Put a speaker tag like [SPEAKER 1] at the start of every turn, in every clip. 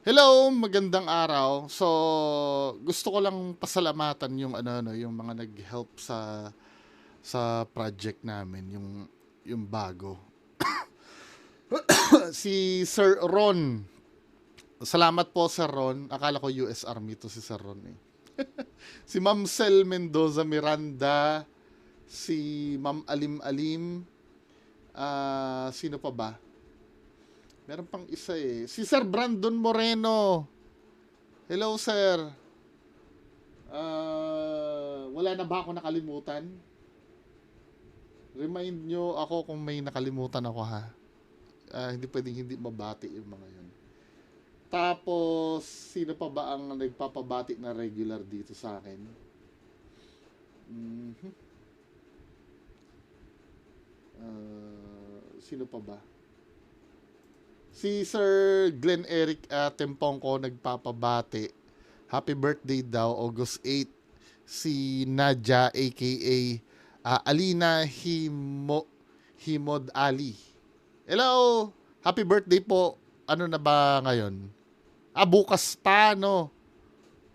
[SPEAKER 1] Hello, magandang araw. So, gusto ko lang pasalamatan yung yung mga nag-help sa project namin, yung bago. Si Sir Ron. Salamat po Sir Ron. Akala ko US Army to si Sir Ron eh. Si Ma'am Sel Mendoza Miranda, si Ma'am Alim Alim, sino pa ba? Meron pang isa eh. Si Sir Brandon Moreno. Hello sir. Wala na ba ako nakalimutan? Remind nyo ako kung may nakalimutan ako ha. Hindi pwedeng hindi mabati yung mga yun. Tapos, sino pa ba ang nagpapabati na regular dito sa akin? Mhm. Sino pa ba? Si Sir Glenn Eric Tempongko nagpapabati. Happy birthday daw, August 8. Si Nadia aka Alina Himod Ali. Hello! Happy birthday po. Ano na ba ngayon? Bukas pa, no?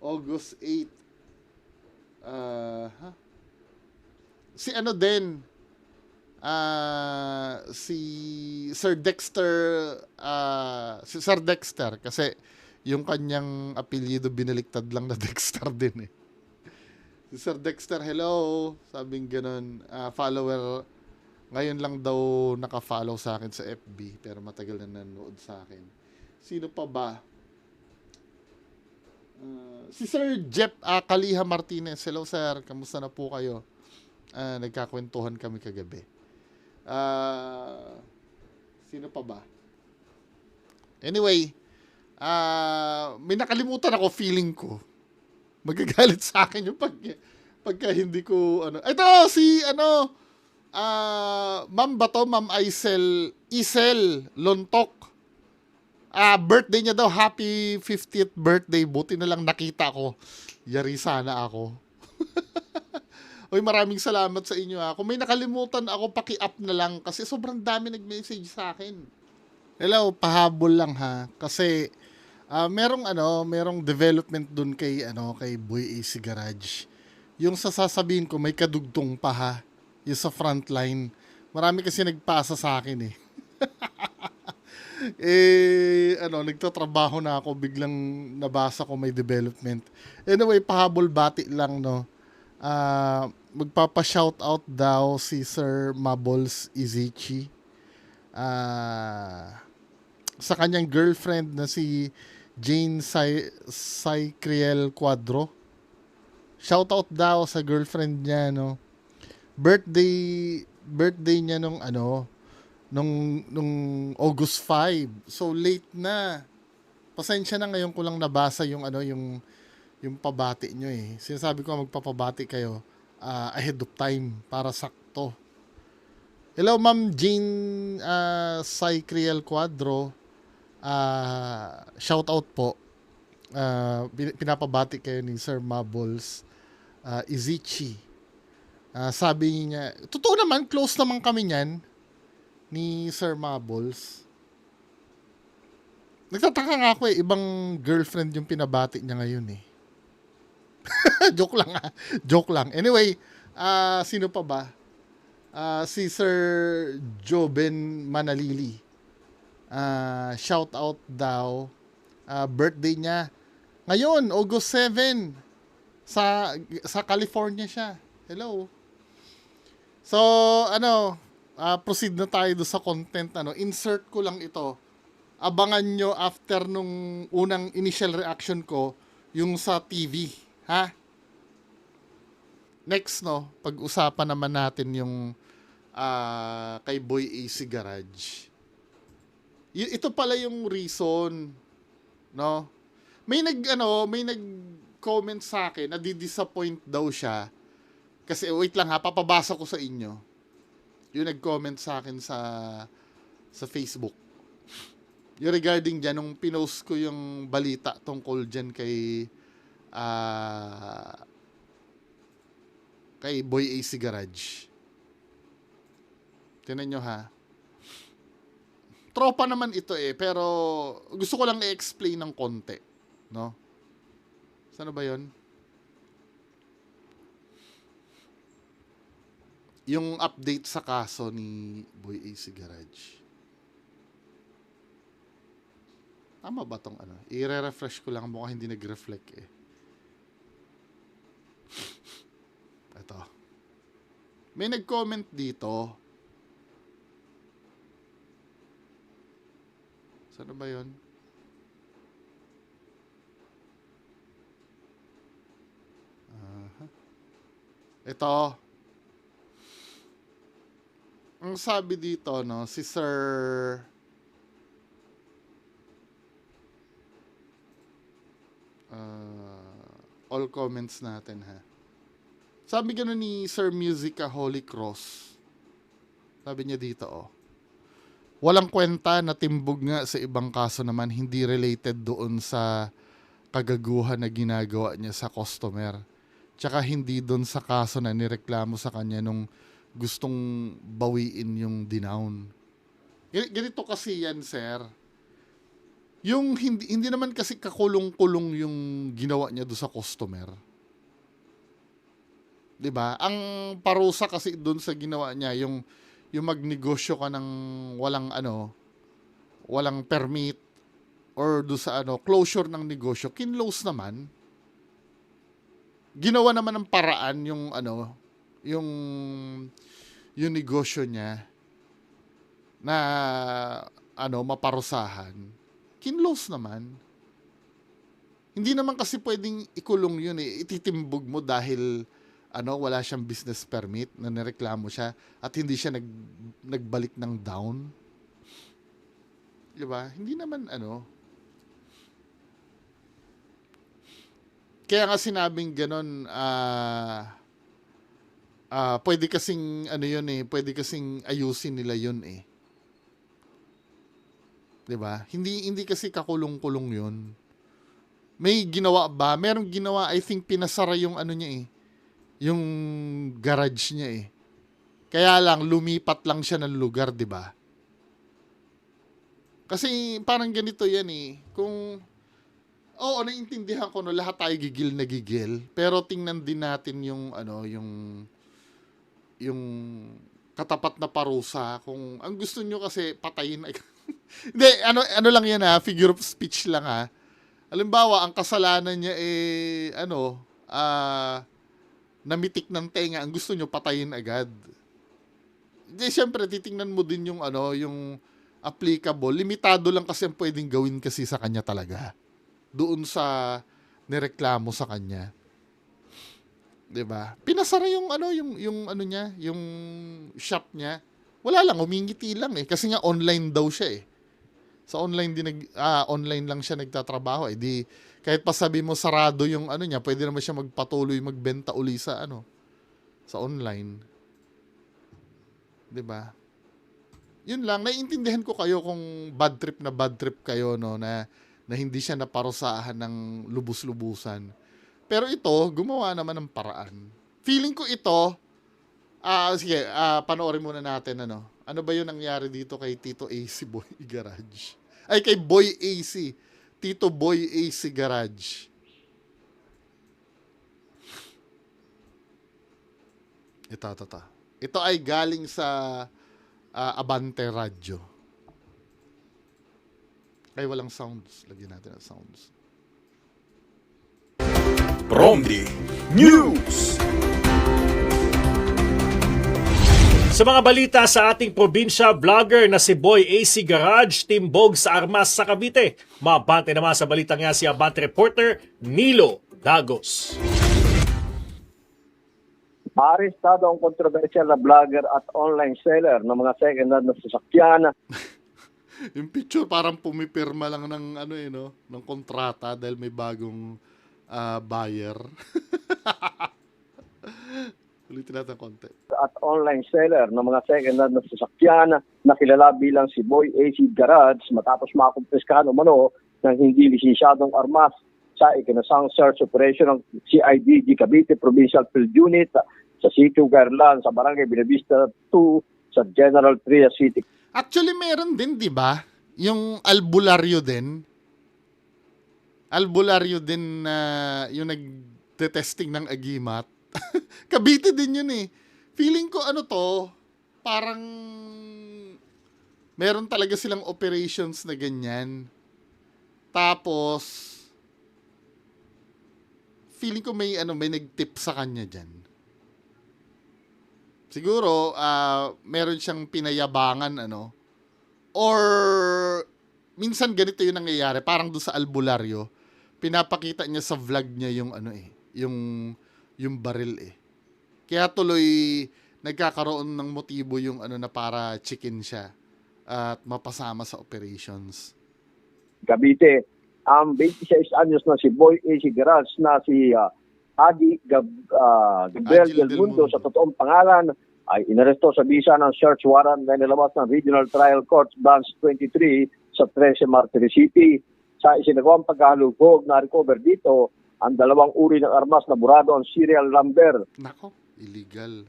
[SPEAKER 1] August 8. Huh? Si ano din, si Sir Dexter, si Sir Dexter, kasi yung kanyang apelyido binaliktad lang na Dexter din eh. Si Sir Dexter, hello. Sabing ganun, follower, ngayon lang daw naka-follow sa akin sa FB, pero matagal na nanonood sa akin. Sino pa ba? Si Sir Jeff Kaliha Martinez. Hello sir, kamusta na po kayo? Nagkakwentuhan kami kagabi. Sino pa ba? Anyway, may nakalimutan ako, feeling ko. Magagalit sa akin yung pagka hindi ko ano. Ito si Ma'am Bato, Ma'am Isel Lontok. Birthday niya daw, happy 50th birthday. Buti na lang nakita ko. Yari sana ako. Oy, maraming salamat sa inyo ha. Kung may nakalimutan ako, paki-up na lang kasi sobrang dami nag-message sa akin. Hello, pahabol lang ha. Kasi merong development dun kay Boy AC Garage. Yung sasabihin ko may kadugtong pa ha. Yung sa frontline. Marami kasi nagpasa sa akin eh. Nagtatrabaho na ako, biglang nabasa ko may development. Anyway, pahabol bati lang, no. Magpapa-shoutout daw si Sir Mabols Izichi. Sa kanyang girlfriend na si Jane Cycriel Quadro. Shoutout daw sa girlfriend niya, no. Birthday niya nung August 5. So late na. Pasensya na, ngayon ko lang nabasa yung pabati nyo eh. Sinasabi ko magpapabati kayo ahead of time para sakto. Hello Ma'am Jean Cycriel Quadro. Shout out po. Pinapabati kayo ni Sir Mabols Izichi. Sabi niya, totoo naman, close naman kami niyan ni Sir Mabols. Nagtataka nga ako eh, ibang girlfriend yung pinabati niya ngayon eh. Joke lang ah. Joke lang. Anyway, sino pa ba? Si Sir Joben Manalili. Shout out daw. Birthday niya. Ngayon, August 7. Sa California siya. Hello. So, proceed na tayo do sa content. Insert ko lang ito. Abangan nyo after nung unang initial reaction ko, yung sa TV. Ha? Next, no, pag-usapan naman natin yung kay Boy AC Garage. Ito pala yung reason, no? May nag-comment sa akin na di-disappoint daw siya. Kasi wait lang ha, papabasa ko sa inyo. Yung nag-comment sa akin sa Facebook. Yung regarding dyan, nung pinost ko yung balita tungkol dyan kay Boy AC Garage. Tingnan nyo ha. tropa naman ito pero gusto ko lang i-explain ng konti, no? Sana ba 'yon? Yung update sa kaso ni Boy AC Garage. Tama ba tong ano? I-refresh ko lang, mukhang hindi nag-reflect Ito. May nag-comment dito. Saan ba 'yon? Ito. Ang sabi dito, no, si Sir all comments natin, ha. Sabi gano'n ni Sir Musica Holy Cross. Sabi niya dito, walang kwenta na timbog nga sa ibang kaso naman hindi related doon sa kagaguhan na ginagawa niya sa customer. Tsaka hindi doon sa kaso na nireklamo sa kanya nung gustong bawiin yung dinown. Ganito kasi yan, sir. Yung hindi naman kasi kakulong-kulong yung ginawa niya doon sa customer. 'Di ba? Ang parusa kasi doon sa ginawa niya yung magnegosyo ka ng walang permit or do sa closure ng negosyo, kinlose naman. Ginawa naman ng paraan yung negosyo niya na maparusahan. Kinlose naman. Hindi naman kasi pwedeng ikulong yun ititimbog mo dahil wala siyang business permit na nireklamo siya at hindi siya nagbalik ng down. Diba? Hindi naman kaya nga sinabing ganon, pwede kasing pwede kasing ayusin nila yun 'Di ba? Hindi kasi kakulong-kulong 'yun. May ginawa ba? Merong ginawa, I think pinasara yung niya yung garage niya Kaya lang lumipat lang siya ng lugar, 'di ba? Kasi parang ganito 'yan Kung naiintindihan ko lahat tayo gigil na gigil, pero tingnan din natin yung yung katapat na parusa. Kung ang gusto nyo kasi patayin hindi, lang yan figure of speech lang Halimbawa, ang kasalanan niya namitik ng tenga, ang gusto nyo patayin agad. Hindi, syempre titingnan mo din yung yung applicable. Limitado lang kasi ang pwedeng gawin kasi sa kanya talaga. Doon sa nireklamo sa kanya. 'Di ba? Pinasara yung niya, yung shop niya. Wala lang, humingiti lang kasi nga online daw siya Sa online online lang siya nagtatrabaho Di kahit pa sabi mo sarado yung niya, pwede naman siya magpatuloy magbenta uli sa sa online. 'Di ba? Yun lang, naiintindihan ko kayo kung bad trip kayo na hindi siya naparusahan ng lubus-lubusan. Pero ito, gumawa naman ng paraan. Feeling ko ito, sige, panoorin muna natin Ano ba yun nangyari dito kay Tito AC Boy Garage? Ay, kay Boy AC. Tito Boy AC Garage. Ito. Ito ay galing sa Abante Radio. Ay, walang sounds. Lagyan natin ang sounds.
[SPEAKER 2] Romdi News. Sa mga balita sa ating probinsya, vlogger na si Boy AC Garage timbog sa armas sa Cavite. Mabante naman sa balita nga si Abante reporter Nilo Dagos.
[SPEAKER 3] Arestado ang kontrobersyal na vlogger at online seller ng mga second-hand na sasakyan.
[SPEAKER 1] Yung picture parang pumipirma lang ng ng kontrata dahil may bagong buyer. Ulitin natin konti.
[SPEAKER 3] At online seller ng mga second-hand na sasakyan na kilala bilang si Boy AC Garage matapos makumpiskahan umano ng hindi lisensyadong armas sa ikinasang search operation ng CIDG Cavite Provincial Field Unit sa Sitio Garlan sa Barangay Binavista 2 sa General Trias City.
[SPEAKER 1] Actually, meron din, di ba? Yung albularyo din. Albularyo din na yung nag-testing ng agimat. Cavite din yun eh. Feeling ko ano to, parang meron talaga silang operations na ganyan. Tapos, feeling ko may nag-tip sa kanya diyan. Siguro meron siyang pinayabangan or minsan ganito yung nangyayari, parang doon sa albularyo, pinapakita niya sa vlog niya yung yung baril eh. Kaya tuloy nagkakaroon ng motibo yung na para chicken siya at mapasama sa operations.
[SPEAKER 3] Cavite. Ang 26 anyos na si Boy AC Garage na si Gabriel
[SPEAKER 1] Agil
[SPEAKER 3] Del Mundo sa totoong pangalan ay inaresto sa bisa ng search warrant na nilabas ng Regional Trial Court Branch 23 sa 13 Martires City. Sa isinagawang pagkahalugog na recover dito ang 2 uri ng armas na burado ang serial number.
[SPEAKER 1] Nako, illegal.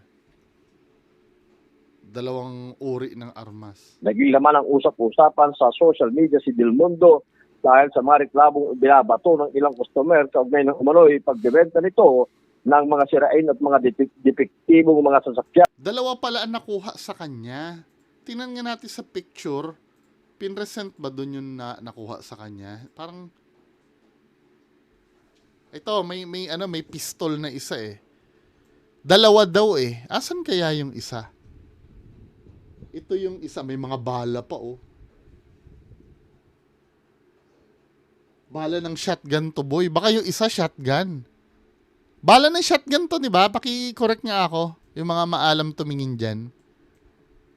[SPEAKER 1] 2 uri ng armas.
[SPEAKER 3] Naging laman ang usap-usapan sa social media si Del Mundo dahil sa mga reklamong binabato ng ilang customer kaugnay ng umano'y pagbebenta nito ng mga sirain at mga depektibong mga sasakyan.
[SPEAKER 1] 2 pala ang nakuha sa kanya. Tingnan nga natin sa picture. Pinresent ba doon yung nakuha sa kanya? Parang ito, may pistol na isa eh. 2 daw eh. Asan kaya yung isa? Ito yung isa, may mga bala pa oh. Bala ng shotgun to, boy. Baka yung isa shotgun. Bala ng shotgun to, di ba? Paki-correct nga ako. Yung mga maalam tumingin dyan.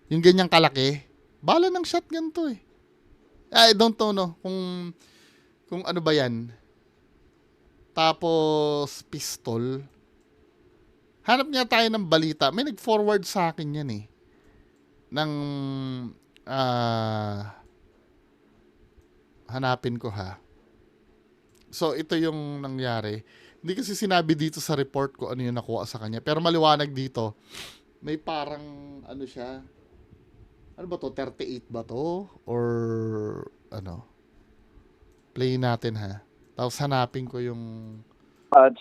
[SPEAKER 1] Yung ganyang kalaki. Bala ng shotgun to eh. I don't know kung ano ba yan. Tapos, pistol. Hanap nga tayo ng balita. May nag-forward sa akin yan eh. Ng, hanapin ko ha. So, ito yung nangyari. Hindi kasi sinabi dito sa report ko ano yung nakuha sa kanya. Pero maliwanag dito. May parang, siya. Ano ba to? 38 ba to? Or, play natin ha. Tapos hanapin ko yung...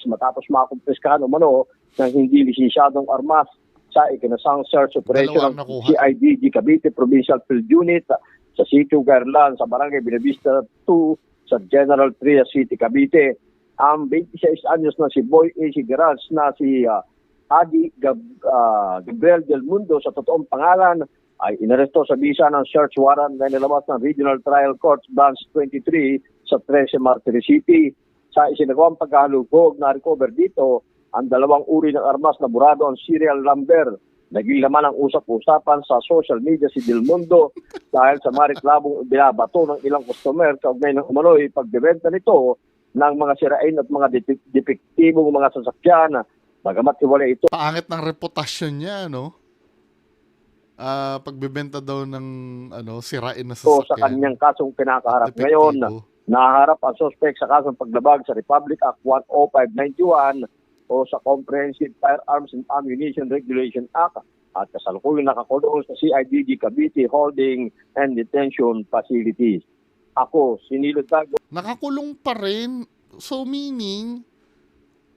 [SPEAKER 3] Matapos makumpiskahan umano ng hindi lisensyadong armas sa ikinasang search operation ng CIDG Cavite Provincial Field Unit sa Sitio Garland sa Barangay Binavista 2 sa General Trias City, Cavite. Ang 26 anyos na si Boy AC Garage na si Gabriel Del Mundo sa totoong pangalan ay inaresto sa bisa ng search warrant na nilabas ng Regional Trial Court Branch 23 sa 13 Martires City. Sa isinagawang pagkahalugog na recover dito ang 2 uri ng armas na burado ang serial number. Naging laman ang usap-usapan sa social media si Del Mundo dahil sa mga reklamong binabato ng ilang customer kaugnay ng umano'y pagbebenta nito ng mga sirain at mga depektibong mga sasakyan. Bagamat hiwalay ito.
[SPEAKER 1] Paangit ng reputasyon niya, no? Pagbebenta daw ng sirain na sasakyan.
[SPEAKER 3] Sa kanyang kasong kinakaharap ngayon, naharap ang suspect sa kasong paglabag sa Republic Act 10591 o sa Comprehensive Firearms and Ammunition Regulation Act at kasalukuyang nakakulong sa CIDG Cavite Holding and Detention Facilities. Ako, Nilo Dago.
[SPEAKER 1] Nakakulong pa rin. So meaning,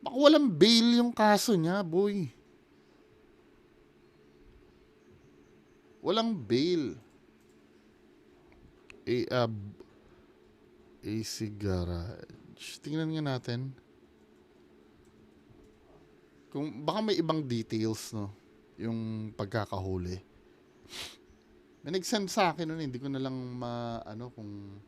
[SPEAKER 1] baka walang bail yung kaso niya, boy. Walang bail. AC Garage. Tingnan nga natin. Kung baka may ibang details, no, yung pagkakahuli. May nag-send sa akin nun, hindi ko na lang kung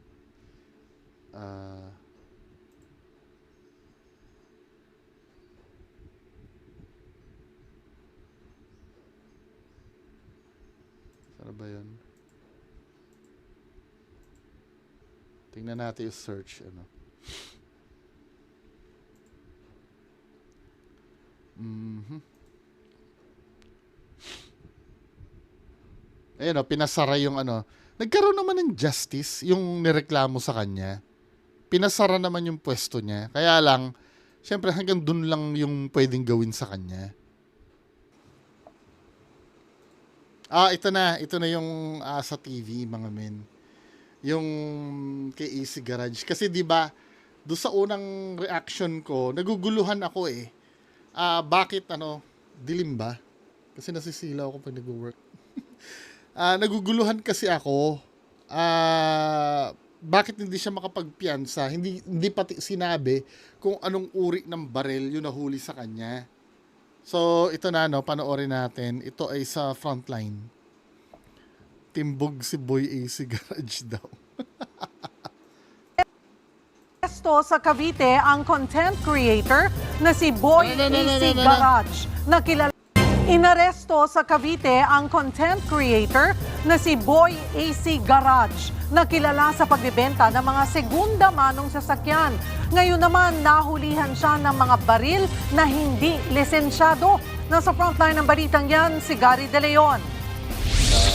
[SPEAKER 1] saan ba yun? Tingnan natin yung search, Ayun pinasara yung Nagkaroon naman ng justice yung nireklamo sa kanya. Pinasara naman yung pwesto niya. Kaya lang, syempre hanggang dun lang yung pwedeng gawin sa kanya. Ito na yung sa TV, mga men. Yung kay AC Garage. Kasi 'di ba, do sa unang reaction ko, naguguluhan ako eh. Bakit dilim ba? Kasi nasisilaw ako pag nag-work. Naguguluhan kasi ako. Bakit hindi siya makapagpiyansa? Hindi pati sinabi kung anong uri ng barel yung nahuli sa kanya. So, ito na, panoorin natin. Ito ay sa Frontline. Timbog si Boy AC Garage daw.
[SPEAKER 4] Aresto sa Cavite ang content creator na si Boy AC Garage na kilala. Inaresto sa Cavite ang content creator na si Boy AC Garage na kilala sa pagbebenta ng mga segunda manong sasakyan. Ngayon naman nahulihan siya ng mga baril na hindi lisensyado. Nasa frontline ng balitang yan si Gary De Leon.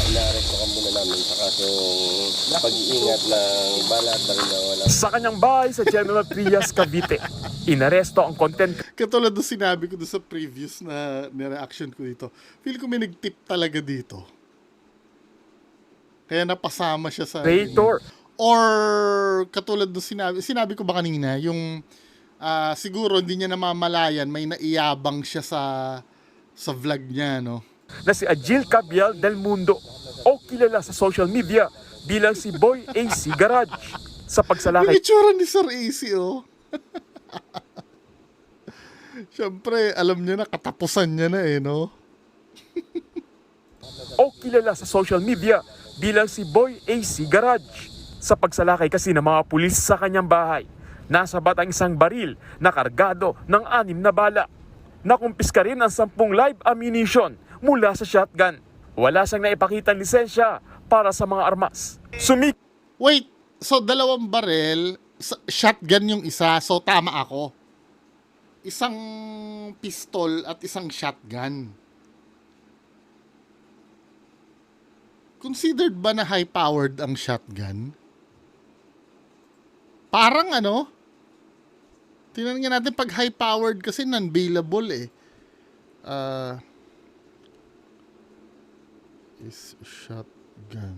[SPEAKER 5] Inaaresto ka muna namin sa kasong pag-iingat ng bala at baril na wala.
[SPEAKER 6] Sa kanyang bahay sa General Trias, Cavite, inaresto ang content
[SPEAKER 1] Katulad doon sinabi ko doon sa previous na reaction ko dito. Feel ko may nag-tip talaga dito. Kaya napasama siya sa
[SPEAKER 6] creator.
[SPEAKER 1] Or katulad doon sinabi ko ba kanina, yung siguro hindi niya namamalayan, may naiyabang siya sa vlog niya, no?
[SPEAKER 6] Na si Agil Cabial del Mundo o kilala sa social media bilang si Boy AC Garage sa
[SPEAKER 1] Yung
[SPEAKER 6] pagsalakay
[SPEAKER 1] itsura ni Sir AC, oh. Siyempre, alam niya na, katapusan niya na eh, no?
[SPEAKER 6] o kilala sa social media bilang si Boy AC Garage sa pagsalakay kasi ng mga pulis sa kanyang bahay. Nasabat ang isang baril na kargado ng 6 na bala. Nakumpiska rin ang 10 live ammunition mula sa shotgun. Wala siyang naipakitang lisensya para sa mga armas.
[SPEAKER 1] Wait, so 2 barel, shotgun yung isa, so tama ako. Isang pistol at isang shotgun. Considered ba na high-powered ang shotgun? Parang tingnan nga natin pag high-powered kasi non-bailable eh. Is shotgun.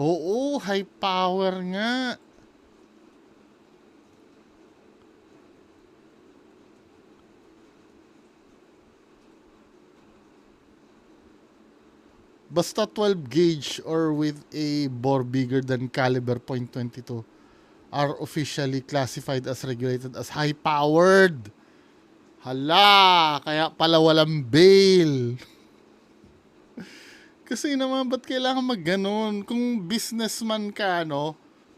[SPEAKER 1] Oo, high power nga. Basta 12 gauge or with a bore bigger than caliber .22 are officially classified as regulated as high-powered. Hala, kaya pala walang bail. Kasi naman, ba't kailangan mag-ganon? Kung businessman ka,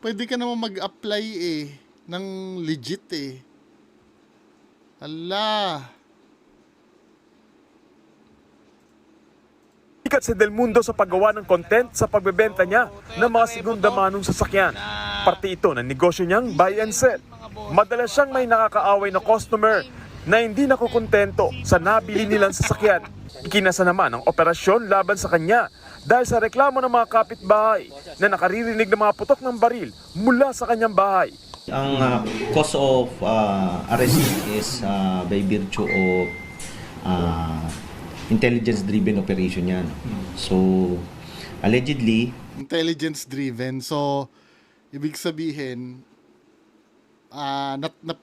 [SPEAKER 1] pwede ka naman mag-apply ng legit Hala.
[SPEAKER 6] Sikat si Del Mundo sa paggawa ng content sa pagbebenta niya ng mga segunda manong sasakyan. Parte ito ng negosyo niyang buy and sell. Madalas siyang may nakakaaway na customer na hindi nakukontento sa nabili nilang sasakyan. Ikinasa naman ang operasyon laban sa kanya dahil sa reklamo ng mga kapitbahay na nakaririnig ng mga putok ng baril mula sa kanyang bahay.
[SPEAKER 7] Ang cause of arrest is by virtue of intelligence-driven operation yan. So, allegedly,
[SPEAKER 1] Intelligence-driven. So, ibig sabihin,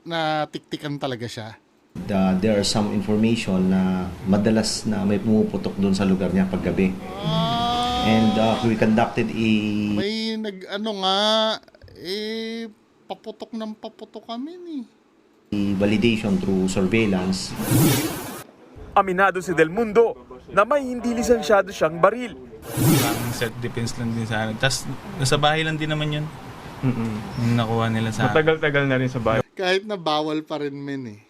[SPEAKER 1] natiktikan talaga siya.
[SPEAKER 7] there are some information na madalas na may pumuputok doon sa lugar niya paggabi. And we conducted
[SPEAKER 1] May paputok ng paputok kami ni.
[SPEAKER 7] validation through surveillance.
[SPEAKER 6] Aminado si Del Mundo na may hindi lisensyado siyang baril.
[SPEAKER 8] Parang self-defense lang din sa amin. Tapos, nasa bahay lang din naman yun. Yung nakuha nila sa akin.
[SPEAKER 6] Matagal-tagal na rin sa bahay.
[SPEAKER 1] Kahit na bawal pa rin men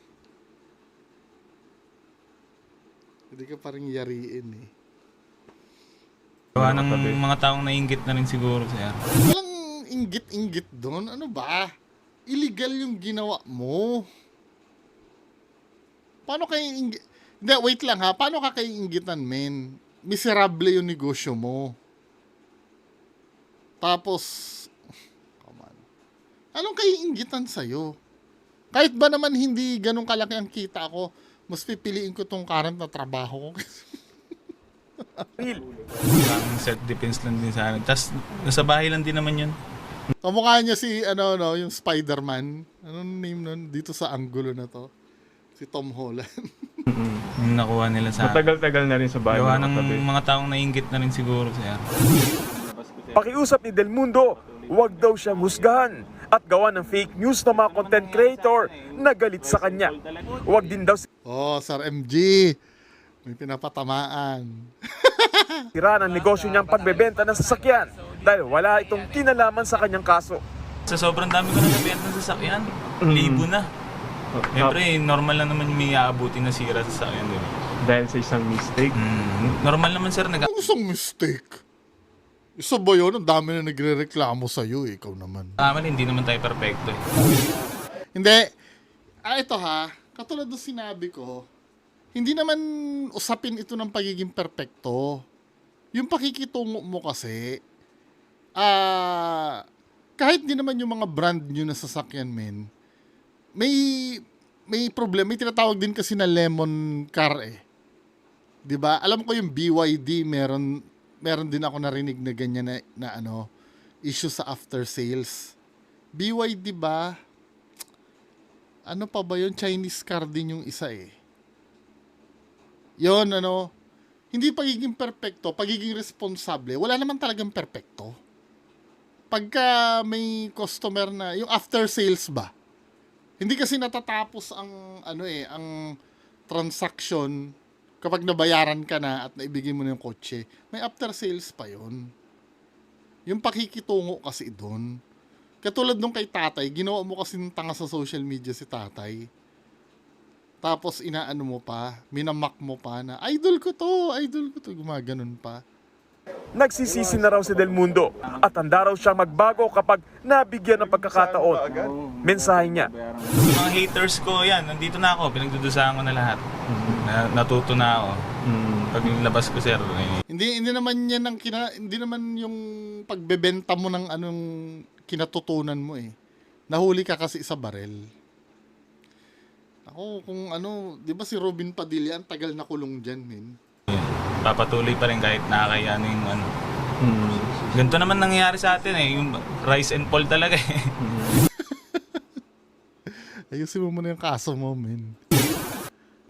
[SPEAKER 1] Hindi ka pa rin yariin
[SPEAKER 8] Gawa ng mga taong nainggit na rin siguro siya.
[SPEAKER 1] Walang inggit-inggit doon. Ano ba? Illegal yung ginawa mo. Paano kayo inggit? Hindi, wait lang ha. Paano ka kayo inggitan, men? Miserable yung negosyo mo. Tapos, come on. Anong kaiinggitan sa'yo? Kahit ba naman hindi ganun kalaki ang kita ko, mas pipiliin ko tong current na trabaho ko.
[SPEAKER 8] Parang self-defense lang din sa akin. Tapos nasa bahay lang din naman yun.
[SPEAKER 1] Kamukha niya si, yung Spider-Man. Anong name nun? Dito sa angulo na to. Si Tom Holland.
[SPEAKER 8] Yung nakuha nila sa akin.
[SPEAKER 6] Matagal-tagal na rin sa bahay.
[SPEAKER 8] Gawa ng mga taong nainggit na rin siguro sir.
[SPEAKER 6] Pakiusap ni Del Mundo, huwag daw siyang husgahan at gawa ng fake news ng mga content creator na galit sa kanya. Huwag din daw
[SPEAKER 1] Oh, Sir MG. May pinapatamaan.
[SPEAKER 6] sira ng negosyo niyang pagbebenta ng sasakyan dahil wala itong kinalaman sa kanyang kaso.
[SPEAKER 8] Sa sobrang dami ko na nabenta ng sasakyan, libo na. Siyempre, normal lang naman yung may aabuti na sira sa sasakyan, di ba?
[SPEAKER 6] Dahil sa isang mistake.
[SPEAKER 8] Normal naman sir,
[SPEAKER 1] Ang isang mistake. Isa ba yun? Ang dami na nagre-reklamo sa'yo eh. Ikaw naman.
[SPEAKER 8] hindi naman tayo perfecto eh.
[SPEAKER 1] Hindi. Ito ha. Katulad ng sinabi ko, hindi naman usapin ito ng pagiging perpekto. Yung pakikitungo mo kasi, kahit di naman yung mga brand new na sasakyan, men, may problema. May tinatawag din kasi na lemon car eh. 'Di ba? Alam ko yung BYD, meron din ako narinig na ganyan na issue sa after sales. BYD ba? Ano pa ba yun? Chinese car din yung isa eh. Yun, hindi pagiging perpekto, pagiging responsable. Wala naman talagang perpekto. Pagka may customer na, yung after sales ba? Hindi kasi natatapos ang ang transaction kapag nabayaran ka na at naibigay mo na yung kotse. May after sales pa yun. Yung pakikitungo kasi doon. Katulad nung kay tatay, ginawa mo kasi ng tanga sa social media si tatay. Tapos inaano mo pa, minamak mo pa na, idol ko to, gumaganon pa.
[SPEAKER 6] Nagsisisi na raw si Del Mundo at handa raw siyang magbago kapag nabigyan ng pagkakataon. Mensahe niya,
[SPEAKER 8] Mga haters ko, yan, nandito na ako, pinagdudusahan ko na lahat. Natuto na ako. Pag labas ko sir,
[SPEAKER 1] Hindi naman yan hindi naman yung pagbebenta mo ng anong kinatutunan mo eh. Nahuli ka kasi sa barel. Ako, kung 'di ba si Robin Padilla, ang tagal na kulong diyan, men.
[SPEAKER 8] papatuloy pa rin kahit nakakaya na yung Ganito naman nangyayari sa atin eh, yung rise and fall talaga eh.
[SPEAKER 1] Ayusin mo muna yung kaso mo, men.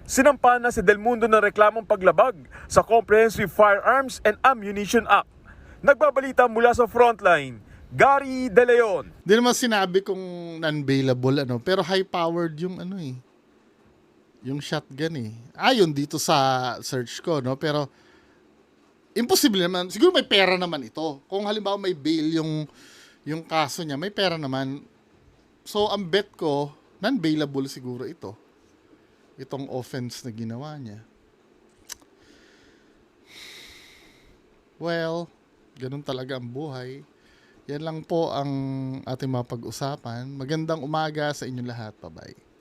[SPEAKER 6] sinampa na si Del Mundo ng reklamong paglabag sa Comprehensive Firearms and Ammunition Act. Nagbabalita mula sa Frontline, Gary De Leon.
[SPEAKER 1] Hindi naman sinabi kung non-bailable, pero high-powered yung yung shotgun eh. Ayon dito sa search ko, no? Pero imposible naman. Siguro may pera naman ito. Kung halimbawa may bail yung kaso niya, may pera naman. So, ang bet ko, non-bailable siguro ito. Itong offense na ginawa niya. Well, ganun talaga ang buhay. Yan lang po ang ating mapag-usapan. Magandang umaga sa inyong lahat. Bye-bye.